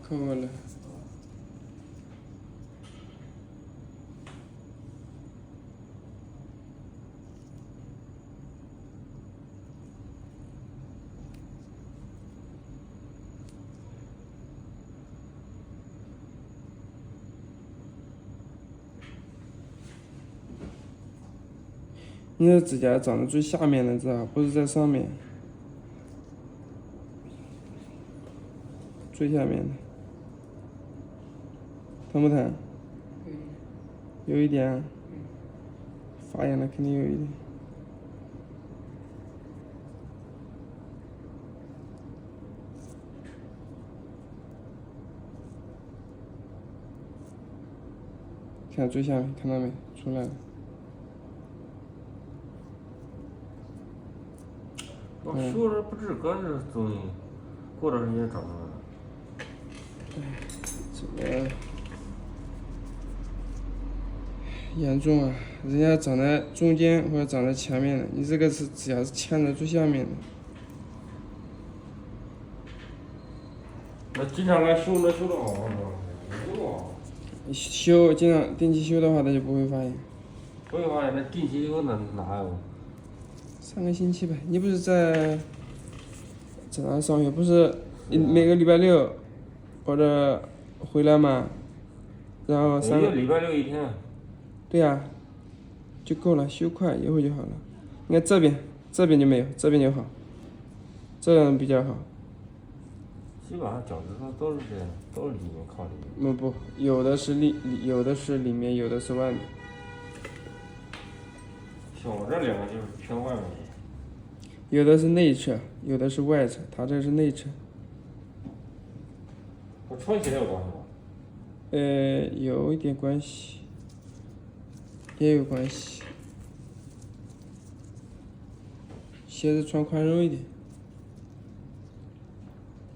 看过了。你的指甲长在最下面的，知道吧？不是在上面，最下面的，疼不疼？有一点啊，发炎了肯定有一点。看最下面，看到没？出来了。我修着不治，搁这东西，过段时间长出来了。这个严重啊！人家长在中间或者长在前面的，你这个是指甲是嵌在最下面的。那经常来修，能修得好吗？修不好。你修经常定期修的话，它就不会发炎。不会发炎，那定期修哪有3个星期呗，你不是在哪上学？不是你每个礼拜六或者回来嘛？然后3个礼拜6一天。对呀、就够了，修快一会儿就好了。你看这边就没有，这边就好，这样比较好。基本上脚趾头都是这样，都是里面靠里面。不，有的是里面，有的是外面。像我这2个就是偏外面的。有的是内侧，有的是外侧，它这是内侧。和穿起来有关系吗？有一点关系，也有关系。鞋子穿宽松一点。